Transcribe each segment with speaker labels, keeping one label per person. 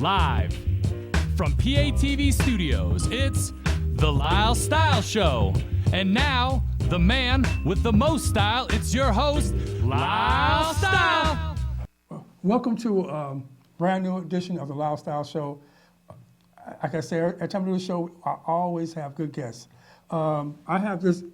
Speaker 1: Live from PATV Studios, it's the Lyle Style Show. And now, the man with the most style, it's your host, Lyle Style.
Speaker 2: Welcome to a brand new edition of the Lyle Style Show. Like I said, every time I do the show, I always have good guests. I have this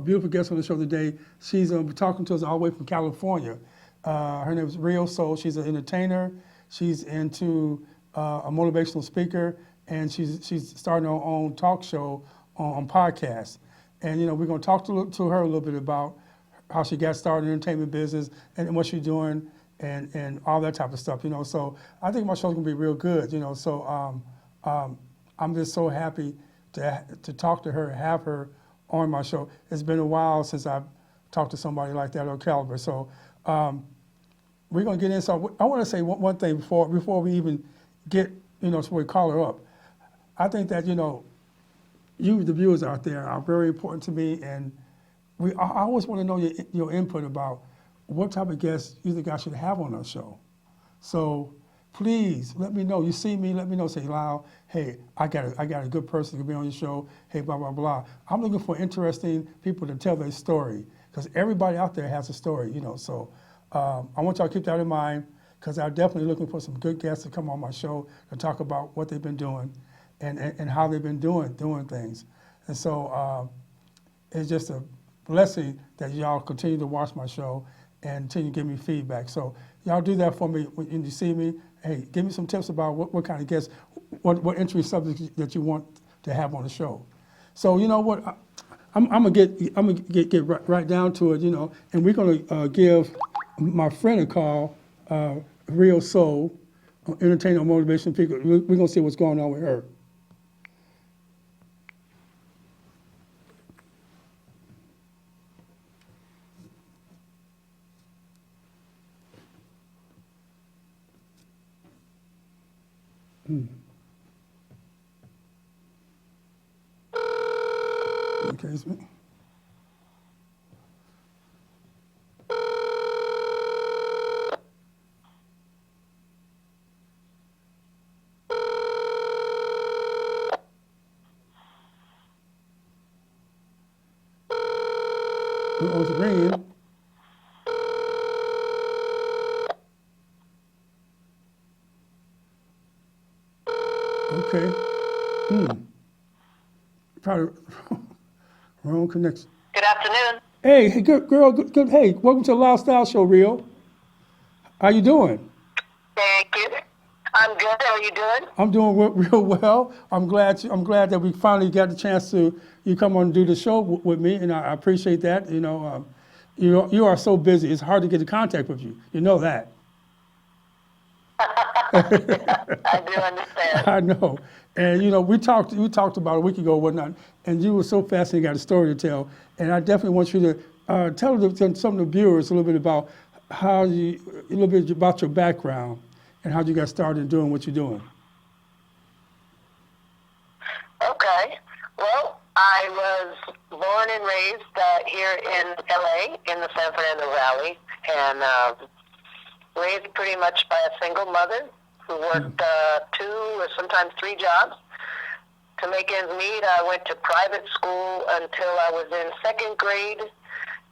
Speaker 2: beautiful guest on the show today. She's talking to us all the way from California. Her name is Lyle Style. She's an entertainer. She's into a motivational speaker, and she's starting her own talk show on podcasts. And we're going to talk to her a little bit about how she got started in the entertainment business and what she's doing and all that type of stuff. So I think my show's going to be real good. So I'm just so happy to talk to her, have her on my show. It's been a while since I've talked to somebody like that of caliber. So we're going to get in. So I want to say one thing before we even get, so we call her up. I think that, you, the viewers out there, are very important to me. And I always want to know your input about what type of guests you think I should have on our show. So please let me know. You see me, let me know. Say, Lyle, hey, I got a good person to be on your show. Hey, blah, blah, blah. I'm looking for interesting people to tell their story, because everybody out there has a story, So I want y'all to keep that in mind, because I'm definitely looking for some good guests to come on my show to talk about what they've been doing and how they've been doing things. And so it's just a blessing that y'all continue to watch my show and continue to give me feedback. So y'all do that for me when you see me. Hey, give me some tips about what kind of guests, what entry subjects that you want to have on the show. So you know what, I'm gonna get right down to it, and we're gonna give my friend a call, Lyle Style, entertainer, motivation speaker. We're gonna see what's going on with her. Okay, it's me. Oh, it's ringing. Okay. Probably wrong connection.
Speaker 3: Good afternoon.
Speaker 2: Hey, good girl. Good. Hey, welcome to the Lyle Style Show, Lyle. How you doing?
Speaker 3: Thank you. I'm good. How are you doing?
Speaker 2: I'm doing real well. I'm glad that we finally got the chance to you come on and do the show with me, and I appreciate that. You are so busy. It's hard to get in contact with you. You know that.
Speaker 3: I do understand.
Speaker 2: I know. And we talked about a week ago or whatnot, and you were so fascinating, got a story to tell. And I definitely want you to tell some of the viewers a little bit about about your background and how you got started doing what you're doing.
Speaker 3: Okay. Well, I was born and raised here in LA in the San Fernando Valley, and raised pretty much by a single mother who worked 2 or sometimes 3 jobs to make ends meet. I went to private school until I was in 2nd grade,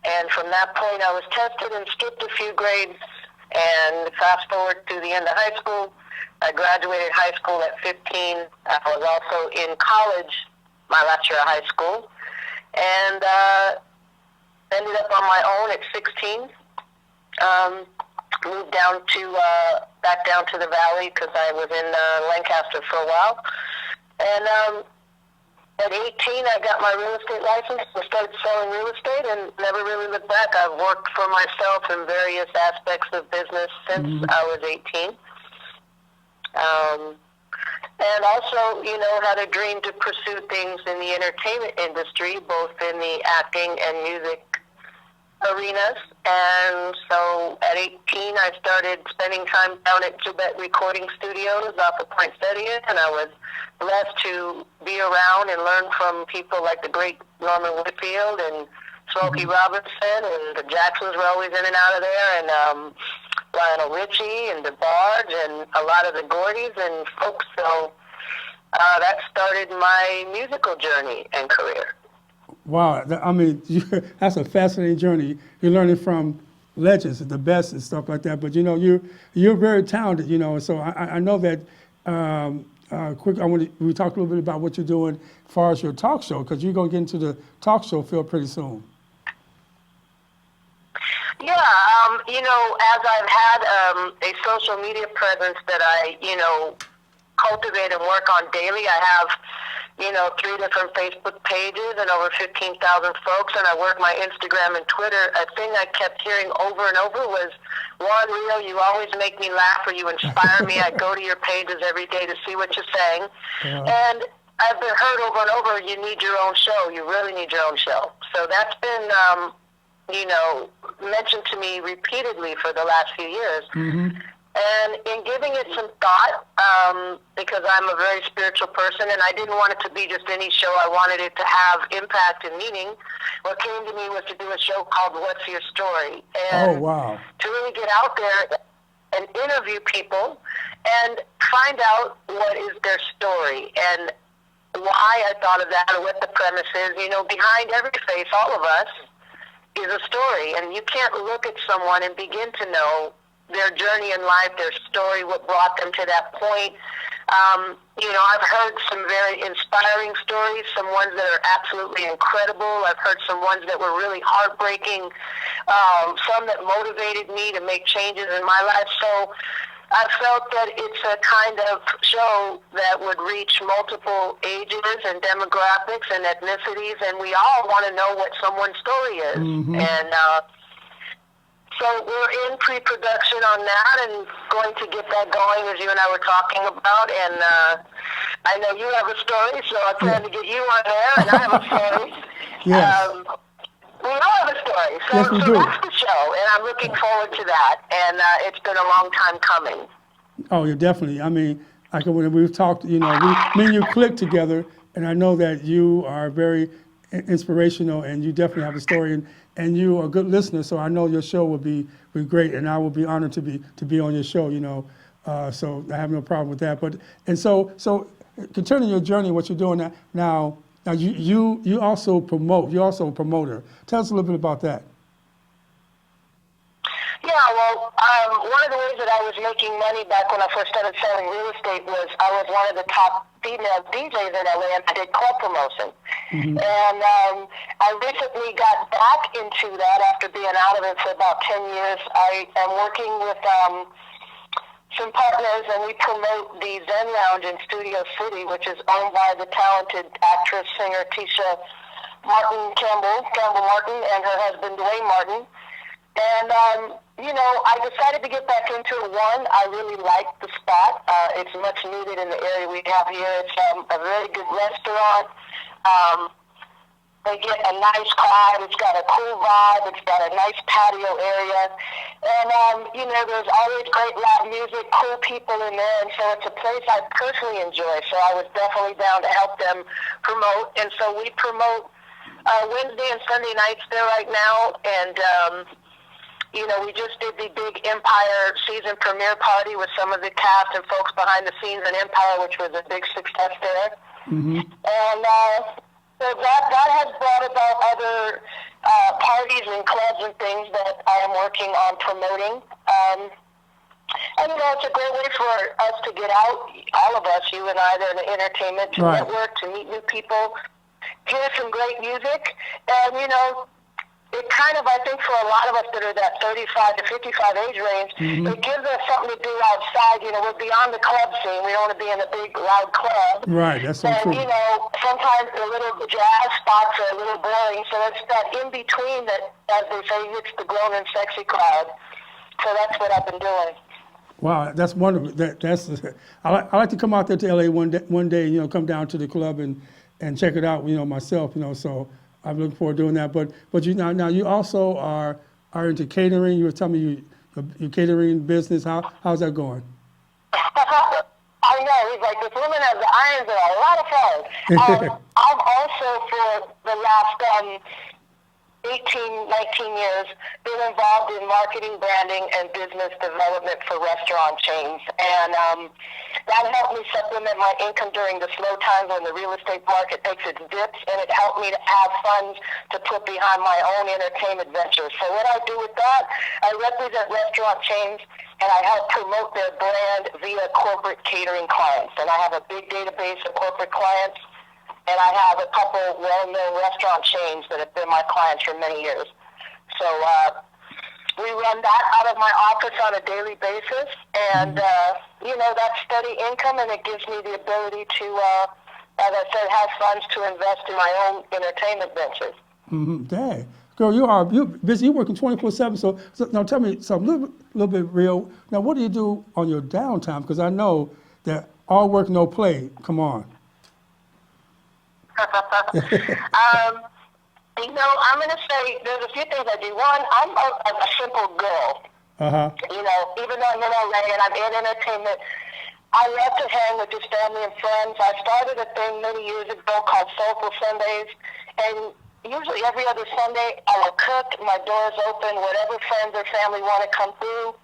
Speaker 3: and from that point I was tested and skipped a few grades, and fast forward to the end of high school. I graduated high school at 15. I was also in college my last year of high school, and ended up on my own at 16. Moved back down to the valley because I was in Lancaster for a while. And at 18, I got my real estate license and started selling real estate and never really looked back. I've worked for myself in various aspects of business since I was 18. And also, had a dream to pursue things in the entertainment industry, both in the acting and music arenas. And so at 18, I started spending time down at Tibet Recording Studios off of Point Studio, and I was blessed to be around and learn from people like the great Norman Whitfield and Smokey Robinson, and the Jacksons were always in and out of there, and Lionel Richie and DeBarge and a lot of the Gordies and folks. So that started my musical journey and career.
Speaker 2: Wow, I mean, that's a fascinating journey. You're learning from legends, the best and stuff like that. But you're very talented. So I know that. Quick, we talk a little bit about what you're doing as far as your talk show, because you're going to get into the talk show field pretty soon.
Speaker 3: Yeah, as I've had a social media presence that I, cultivate and work on daily, I have 3 different Facebook pages and over 15,000 folks, and I work my Instagram and Twitter. A thing I kept hearing over and over was, Juan Rio, you always make me laugh, or you inspire me. I go to your pages every day to see what you're saying. And I've been heard over and over, you need your own show. You really need your own show. So that's been, mentioned to me repeatedly for the last few years.
Speaker 2: Mm-hmm.
Speaker 3: And in giving it some thought, because I'm a very spiritual person and I didn't want it to be just any show, I wanted it to have impact and meaning, what came to me was to do a show called What's Your Story? And to really get out there and interview people and find out what is their story and why I thought of that or what the premise is. Behind every face, all of us, is a story. And you can't look at someone and begin to know their journey in life, their story, what brought them to that point. I've heard some very inspiring stories, some ones that are absolutely incredible. I've heard some ones that were really heartbreaking, some that motivated me to make changes in my life. So I felt that it's a kind of show that would reach multiple ages and demographics and ethnicities, and we all want to know what someone's story is.
Speaker 2: Mm-hmm.
Speaker 3: And so we're in pre-production on that and going to get that going, as you and I were talking about. And I know you have a story, so I plan to get you on there, and I have a story.
Speaker 2: Yes.
Speaker 3: We all have a story. So,
Speaker 2: Yes, we do.
Speaker 3: That's the show, and I'm looking forward to that. And it's been a long time coming.
Speaker 2: Oh, yeah, definitely. I mean, like when we've talked, me and you clicked together, and I know that you are very inspirational, and you definitely have a story, and you are a good listener. So I know your show will be great, and I will be honored to be on your show. So I have no problem with that. So concerning your journey, what you're doing now, you also promote. You're also a promoter. Tell us a little bit about that.
Speaker 3: Yeah, well, one of the ways that I was making money back when I first started selling real estate was I was one of the top female DJs in LA, and I did club promotion. Mm-hmm. And I recently got back into that after being out of it for about 10 years. I am working with some partners, and we promote the Zen Lounge in Studio City, which is owned by the talented actress, singer Tisha Campbell Martin, and her husband, Dwayne Martin. And, I decided to get back into it. One, I really like the spot. It's much needed in the area we have here. It's a very good restaurant. They get a nice crowd. It's got a cool vibe. It's got a nice patio area. And, there's always great loud music, cool people in there. And so it's a place I personally enjoy. So I was definitely down to help them promote. And so we promote Wednesday and Sunday nights there right now. And, we just did the big Empire season premiere party with some of the cast and folks behind the scenes in Empire, which was a big success there. Mm-hmm. And so that has brought about other parties and clubs and things that I am working on promoting. And, it's a great way for us to get out, all of us, you and I, the entertainment, to network, to meet new people, hear some great music. And, it kind of, I think, for a lot of us that are that 35 to 55 age range, mm-hmm. it gives us something to do outside. We're beyond the club scene. We don't want to be in a big, loud club.
Speaker 2: Right, that's so true.
Speaker 3: And, sometimes the little jazz spots are a little boring, so it's that in-between that, as they say, hits the grown and sexy crowd. So that's what I've been doing.
Speaker 2: Wow, that's wonderful. I like to come out there to LA one day, come down to the club and check it out, myself, so I'm looking forward to doing that. But you now you also are into catering. You were telling me your catering business. How's that going?
Speaker 3: I know. He's like, this woman has the irons are a lot of fun. I've also, for the last 18, 19 years, been involved in marketing, branding, and business development for restaurant chains. And that helped me supplement my income during the slow times when the real estate market takes its dips, and it helped me to have funds to put behind my own entertainment ventures. So what I do with that, I represent restaurant chains, and I help promote their brand via corporate catering clients. And I have a big database of corporate clients, and I have a couple well-known restaurant chains that have been my clients for many years. So we run that out of my office on a daily basis, and that's steady income, and it gives me the ability to, as I said, have funds to invest in my own entertainment ventures.
Speaker 2: Dang. Girl, you're busy. You're working 24/7. So now tell me something a little bit real. Now, what do you do on your downtime? Because I know that all work, no play. Come on.
Speaker 3: I'm going to say there's a few things I do. One, I'm a simple girl. Even though I'm in LA and I'm in entertainment, I love to hang with just family and friends. I started a thing many years ago called Soulful Sundays, and usually every other Sunday I will cook, my door's open, whatever friends or family want to come through.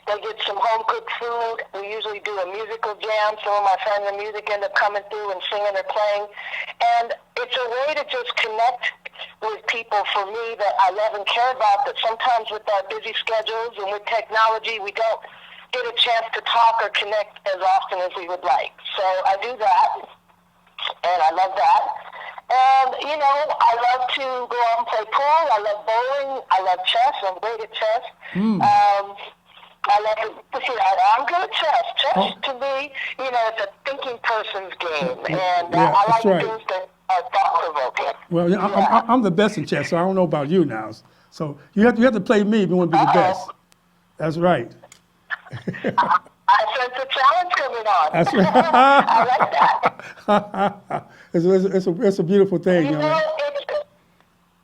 Speaker 3: They get some home-cooked food. We usually do a musical jam. Some of my friends in music end up coming through and singing or playing. And it's a way to just connect with people for me that I love and care about, that sometimes with our busy schedules and with technology, we don't get a chance to talk or connect as often as we would like. So I do that, and I love that. And, I love to go out and play pool. I love bowling. I love chess. I'm great at chess. I love to see that. I'm good at chess. Chess, to me, it's a thinking person's game. And I like things that are thought-provoking.
Speaker 2: Well, I'm the best in chess, so I don't know about you now. So you have to play me if you want to be the best. That's right.
Speaker 3: I sense a challenge coming on.
Speaker 2: That's right.
Speaker 3: I like that.
Speaker 2: It's a beautiful thing.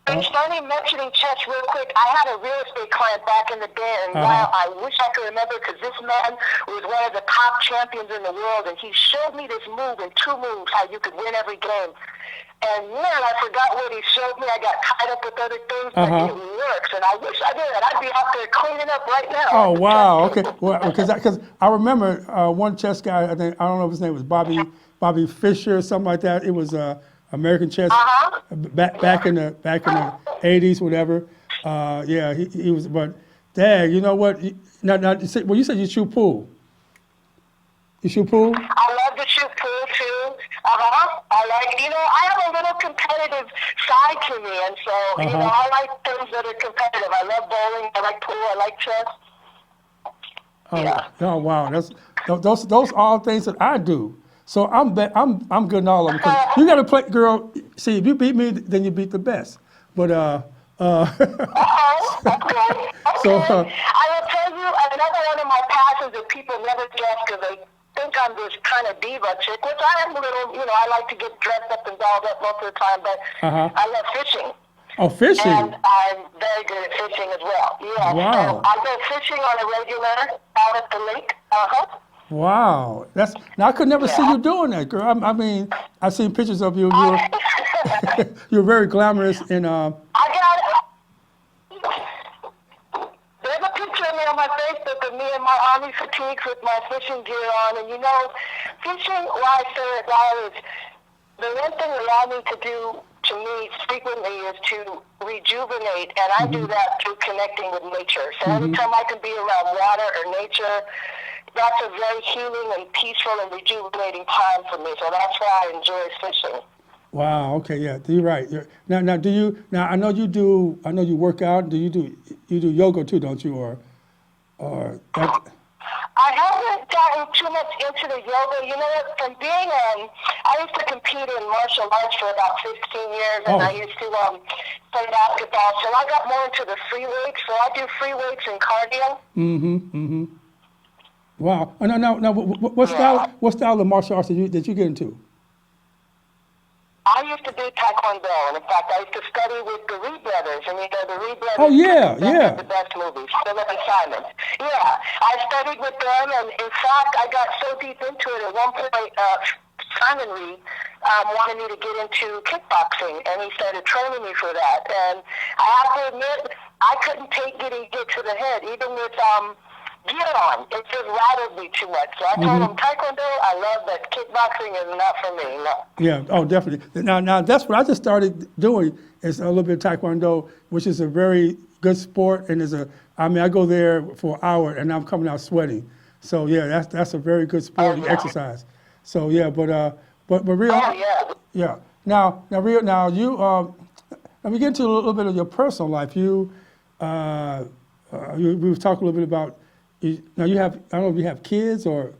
Speaker 3: It's funny mentioning chess real quick. I had a real estate client back in the day, and while I wish I could remember, because this man was one of the top champions in the world, and he showed me this move in 2 moves, how you could win every game. And man, I forgot what he showed me. I got tied up with other things, but it works, and I wish I did. I'd be out there cleaning up right now.
Speaker 2: Oh wow! Okay, well, because I remember one chess guy. I don't know if his name was Bobby Fischer or something like that. It was American chess back in the 80s, whatever. He was. But dang, you know what? Now, you said you shoot pool. You shoot pool?
Speaker 3: I love to shoot pool too. I like, I have a little competitive side to me, and so I like things that are competitive. I love bowling. I like pool. I like chess.
Speaker 2: Oh wow! Those are all things that I do. So I'm good in all of them. 'Cause you got to play, girl. See, if you beat me, then you beat the best. But
Speaker 3: Okay.
Speaker 2: So
Speaker 3: I will tell you another one of my passions that people never guess because they think I'm this kind of diva chick, which I am a little. I like to get dressed up and dolled up most of the time, but I love fishing.
Speaker 2: Oh, fishing!
Speaker 3: And I'm very good at fishing as well. Yeah.
Speaker 2: Wow.
Speaker 3: I go fishing on a regular out at the lake.
Speaker 2: Wow, now I could never see you doing that, girl. I mean, I've seen pictures of you. You're very glamorous, and
Speaker 3: I got it. There's a picture of me on my Facebook of me in my army fatigues with my fishing gear on, and fishing. Why I say it now is the one thing that I need to do to me frequently is to rejuvenate, and I do that through connecting with nature. So anytime I can be around water or nature, that's a very healing and peaceful and rejuvenating time for me. So that's why I enjoy fishing.
Speaker 2: wow. Okay, yeah, you're right. Now, do you? Now, I know you work out. Do you do yoga too? Don't you? Or that?
Speaker 3: I haven't gotten too much into the yoga. From being I used to compete in martial arts for about 15 years, and I used to play basketball. So I got more into the free weights. So I do free weights and cardio.
Speaker 2: Wow. Now, what style of martial arts did you get into?
Speaker 3: I used to do taekwondo, and in fact, I used to study with the Reed brothers. And the Reed brothers.
Speaker 2: Oh yeah.
Speaker 3: The best movies, Philip and Simon. Yeah, I studied with them, and in fact, I got so deep into it at one point. Simon Reed wanted me to get into kickboxing, and he started training me for that. And I have to admit, I couldn't get to the head, even with gear on. It just rattled me too much. So I told him, Taekwondo, I love, but kickboxing is not for me, no.
Speaker 2: Yeah, oh, definitely. Now that's what I just started doing, is a little bit of Taekwondo, which is a very good sport, and I go there for an hour, and I'm coming out sweating. So yeah, that's a very good sport and exercise. So yeah, but Rio, yeah. Now Rio, you let me get into a little bit of your personal life. We was talking a little bit about. Now you have, I don't know if you have kids or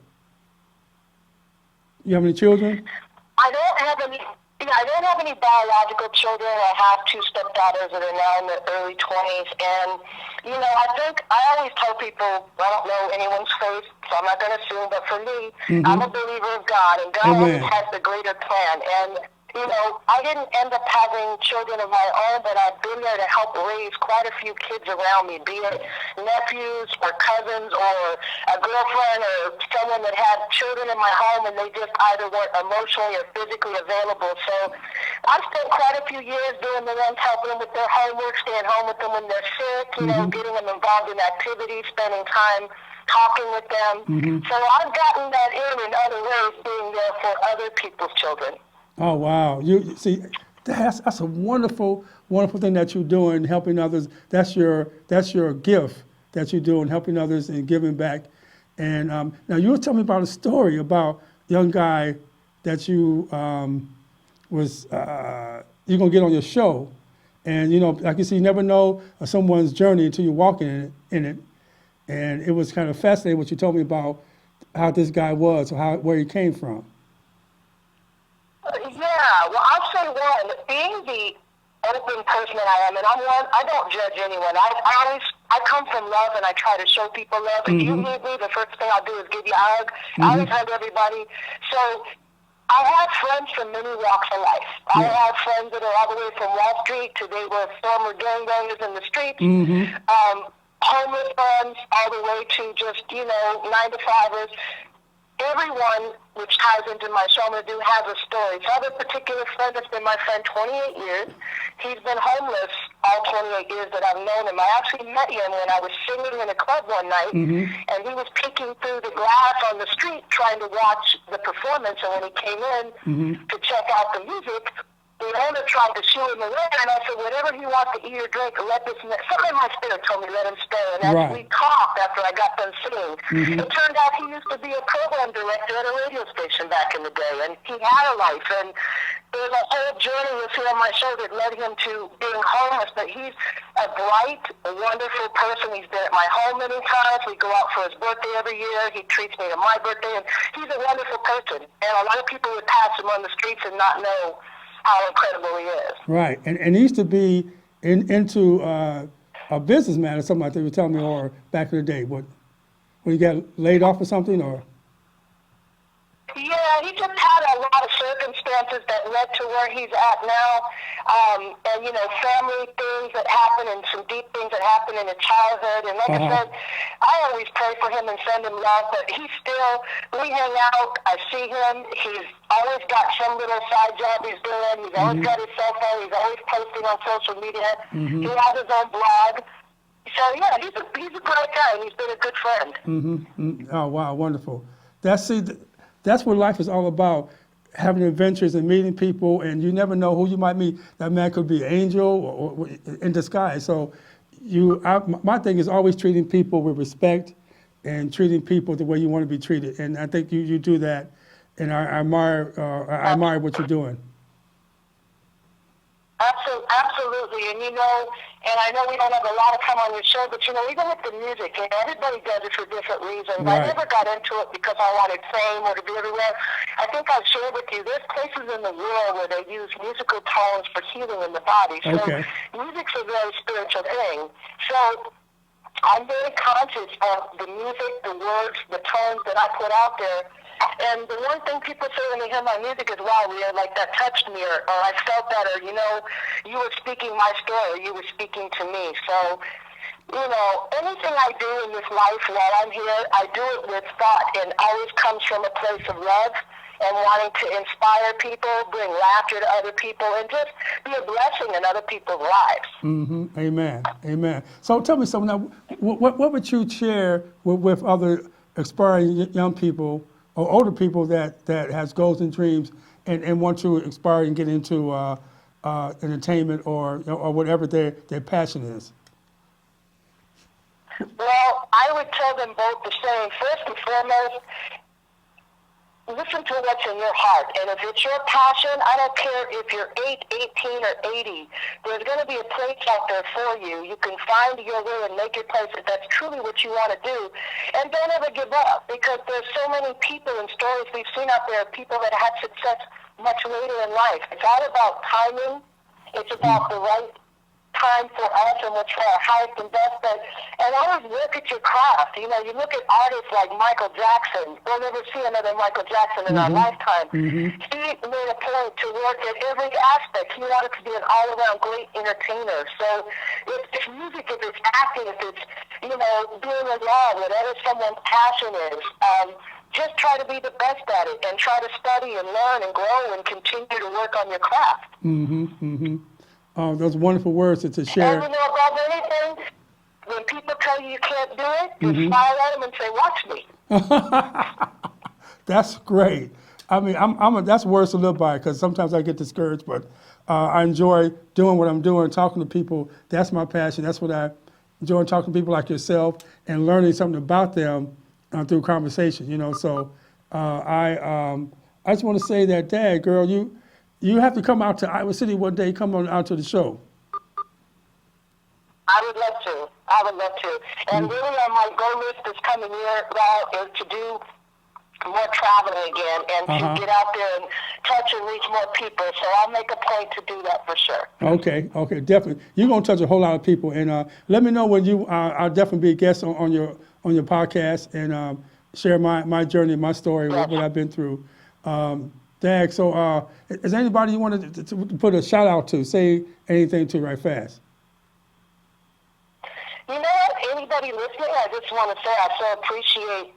Speaker 2: you have any children?
Speaker 3: I don't have any biological children. I have two stepdaughters that are now in their early 20s. And, I always tell people, I don't know anyone's faith, so I'm not going to assume, but for me, I'm a believer of God, and God always has the greater plan. And, I didn't end up having children of my own, but I've been there to help raise quite a few kids around me, be it nephews or cousins or a girlfriend or someone that had children in my home and they just either weren't emotionally or physically available. So I've spent quite a few years doing the ones helping them with their homework, staying home with them when they're sick, getting them involved in activities, spending time talking with them. So I've gotten that in other ways, being there for other people's children.
Speaker 2: Oh wow! You see, that's a wonderful thing that you're doing, helping others. That's your gift that you're doing, helping others and giving back. And now you were telling me about a story about a young guy that you was you're gonna get on your show, and like you see, you never know someone's journey until you walk in it. And it was kind of fascinating what you told me about how this guy was, or where he came from.
Speaker 3: Yeah, well, I'll say one, being the open person that I am, and I don't judge anyone. I come from love, and I try to show people love. If you meet me, the first thing I'll do is give you a hug. I always hug everybody. So I have friends from many walks of life. I have friends that are all the way from Wall Street to they were former gangbangers in the streets. Homeless friends, all the way to just, 9-to-5ers. Everyone, which ties into my show I'm going to do, has a story. So I have a particular friend that's been my friend 28 years. He's been homeless all 28 years that I've known him. I actually met him when I was singing in a club one night, and he was peeking through the glass on the street trying to watch the performance. And when he came in to check out the music, the owner tried to shoo him away, and I said, whatever he wants to eat or drink, let this man. Something in my spirit told me let him stay, and as we talked after I got done singing, it turned out he used to be a program director at a radio station back in the day, and he had a life, and there's a whole journey with him on my show that led him to being homeless, but he's a bright, wonderful person. He's been at my home many times. We go out for his birthday every year. He treats me to my birthday, and he's a wonderful person, and a lot of people would pass him on the streets and not know how incredible he is.
Speaker 2: Right, and he used to be into a businessman or something like that. You were telling me, or back in the day, when he got laid off or something, or.
Speaker 3: Yeah, he just had a lot of circumstances that led to where he's at now. And, family things that happen and some deep things that happen in his childhood. And like I said, I always pray for him and send him love, but we hang out, I see him, he's always got some little side job he's doing, he's always got his cell phone, he's always posting on social media, he has his own blog. So, yeah, he's a great guy, and he's been a good friend.
Speaker 2: Oh, wow, wonderful. That's what life is all about, having adventures and meeting people, and you never know who you might meet. That man could be an angel or in disguise. So my thing is always treating people with respect and treating people the way you want to be treated. And I think you do that, and I admire what you're doing.
Speaker 3: Absolutely, and I know we don't have a lot of time on your show, but even with the music, everybody does it for different reasons.
Speaker 2: Right.
Speaker 3: I never got into it because I wanted fame or to be everywhere. I think I've shared with you, there's places in the world where they use musical tones for healing in the body. So music's a very spiritual thing. So I'm very conscious of the music, the words, the tones that I put out there. And the one thing people say when they hear my music is, wow, like that touched me, or I felt that, or, you were speaking my story, you were speaking to me. So, anything I do in this life while I'm here, I do it with thought and always comes from a place of love and wanting to inspire people, bring laughter to other people, and just be a blessing in other people's lives.
Speaker 2: Mm-hmm. Amen. Amen. So tell me something now. What would you share with other aspiring young people or older people that has goals and dreams and want to aspire and get into entertainment or whatever their passion is?
Speaker 3: Well, I would tell them both the same. First and foremost, listen to what's in your heart. And if it's your passion, I don't care if you're 8, 18, or 80, there's going to be a place out there for you. You can find your way and make your place if that's truly what you want to do. And don't ever give up, because there's so many people and stories we've seen out there of people that had success much later in life. It's all about timing. It's about the right time for us and what's for our highest and best. And always look at your craft. You know, you look at artists like Michael Jackson. We'll never see another Michael Jackson in our lifetime. He made a point to work at every aspect. He wanted to be an all-around great entertainer. So if it's music, if it's acting, if it's, you know, being in law, whatever someone's passion is, just try to be the best at it and try to study and learn and grow and continue to work on your craft.
Speaker 2: Those wonderful words to share.
Speaker 3: And you know, above anything, when people tell you you can't do it, you smile at them and say, watch me.
Speaker 2: That's great. I mean, that's words to live by, because sometimes I get discouraged, but I enjoy doing what I'm doing, talking to people. That's my passion. That's what I enjoy, talking to people like yourself and learning something about them through conversation, you know. So I just want to say that, Dad, girl, you have to come out to Iowa City one day. Come on out to the show.
Speaker 3: I would love to. And really on my goal list this coming year, Lyle, is to do more traveling again and to get out there and touch and reach more people. So I'll make a point to do that for sure. Okay,
Speaker 2: definitely. You're going to touch a whole lot of people. And let me know when I'll definitely be a guest on your podcast and share my journey, my story, what I've been through. Dag, so is there anybody you wanted to put a shout out to, say anything to right fast?
Speaker 3: You know what? Anybody listening, I just want to say I so appreciate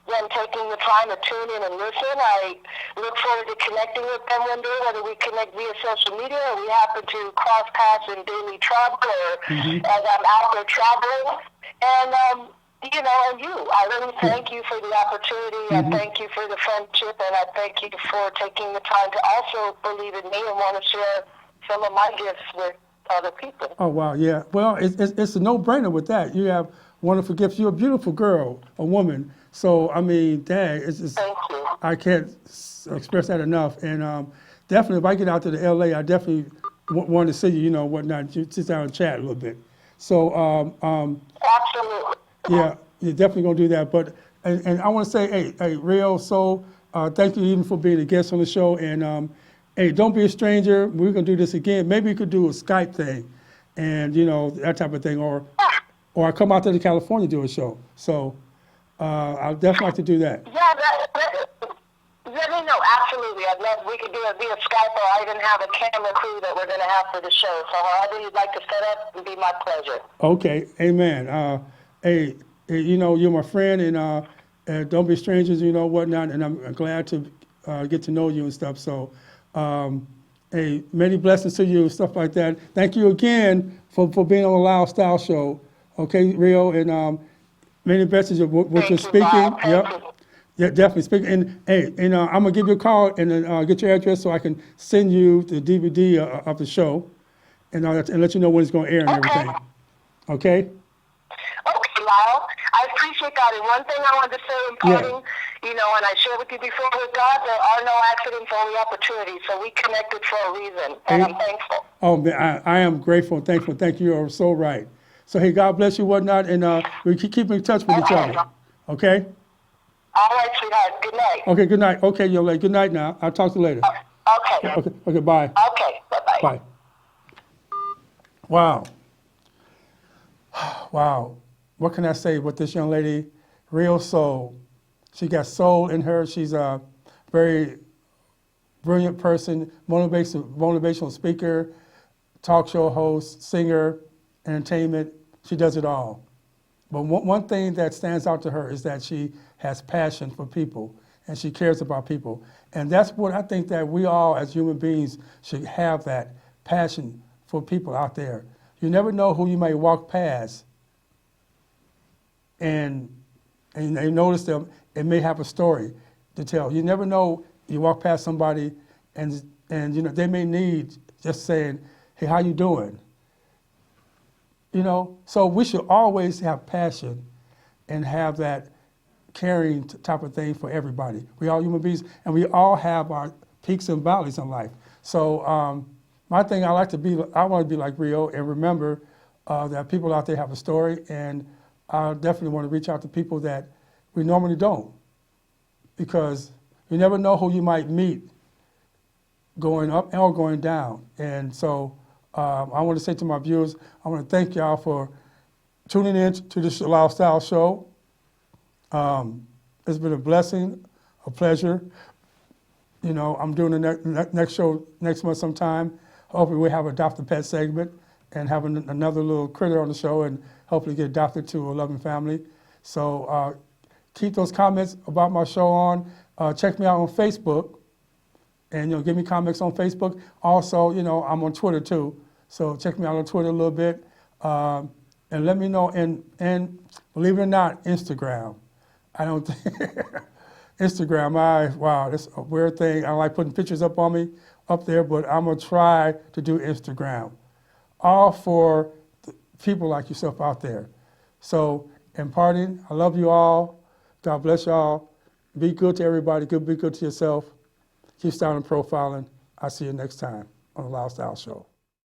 Speaker 3: them taking the time to tune in and listen. I look forward to connecting with them one day, whether we connect via social media or we happen to cross paths in daily travel or as I'm out there traveling. And, you know, and I really thank you for the opportunity. I thank you for the friendship, and I thank you for taking the time to also believe in me and want to share some of my gifts with other people.
Speaker 2: Oh, wow, yeah. Well, it's a no-brainer with that. You have wonderful gifts. You're a beautiful girl, a woman. So, I mean, Dad,
Speaker 3: thank you.
Speaker 2: I can't express that enough. And definitely, if I get out to the LA, I definitely want to see you, you know, whatnot, sit down and chat a little bit. So,
Speaker 3: Absolutely.
Speaker 2: Yeah, you're definitely going to do that. But and I want to say, hey, Rio, so thank you even for being a guest on the show. And, hey, don't be a stranger. We're going to do this again. Maybe you could do a Skype thing and, you know, that type of thing. Or I come out to California to do a show. So I'd definitely like to do that.
Speaker 3: Yeah, let me know. Absolutely. I'd love, we could do it via Skype, or I even have a camera crew that we're going to have for the show. So however you'd like to set up, it would be my pleasure.
Speaker 2: Okay. Amen. Hey, you know, you're my friend, and don't be strangers, you know, whatnot. And I'm glad to get to know you and stuff. So, hey, many blessings to you and stuff like that. Thank you again for being on the Lyle Style show. Okay, Rio, and many blessings of what you're speaking. Yeah, definitely speaking. And hey, I'm gonna give you a call and then get your address so I can send you the DVD of the show, and let you know when it's gonna air and everything. Okay.
Speaker 3: Okay, Lyle. I appreciate that. And one thing I wanted to say in parting, you know, and I shared with you before, with God, there are no accidents, only opportunities. So we connected for a reason, and I'm thankful. Oh,
Speaker 2: man, I am grateful and thankful. Thank you. You are so right. So, hey, God bless you, whatnot, and we keep in touch with each other. Okay?
Speaker 3: All right, sweetheart. Good night.
Speaker 2: Okay, good night. Okay, Yole, good night now. I'll talk to you later. Okay, bye.
Speaker 3: Okay, bye-bye.
Speaker 2: Bye. Wow. Wow. What can I say with this young lady? Real soul. She got soul in her. She's a very brilliant person, motivational speaker, talk show host, singer, entertainment. She does it all. But one thing that stands out to her is that she has passion for people. and she cares about people. And that's what I think that we all as human beings should have, that passion for people out there. You never know who you may walk past and they notice them, it may have a story to tell. You never know, you walk past somebody and you know, they may need just saying, hey, how you doing? You know, so we should always have passion and have that caring type of thing for everybody. We all human beings, and we all have our peaks and valleys in life. So my thing, I want to be like Rio and remember that people out there have a story, and I definitely want to reach out to people that we normally don't, because you never know who you might meet going up or going down. And so I want to say to my viewers, I want to thank y'all for tuning in to this Lyle Style show. It's been a blessing, a pleasure. You know, I'm doing the next show next month sometime. Hopefully we'll have a Adopt a Pet segment and have another little critter on the show and hopefully get adopted to a loving family. So keep those comments about my show on. Check me out on Facebook, and you know, give me comments on Facebook. Also, you know, I'm on Twitter too, so check me out on Twitter a little bit, and let me know. And believe it or not, Instagram. I don't think Instagram. Wow, that's a weird thing. I don't like putting pictures up on me up there, but I'm gonna try to do Instagram, all for people like yourself out there. So, in parting, I love you all. God bless y'all. Be good to everybody. Be good to yourself. Keep styling and profiling. I'll see you next time on the Lyle Style Show.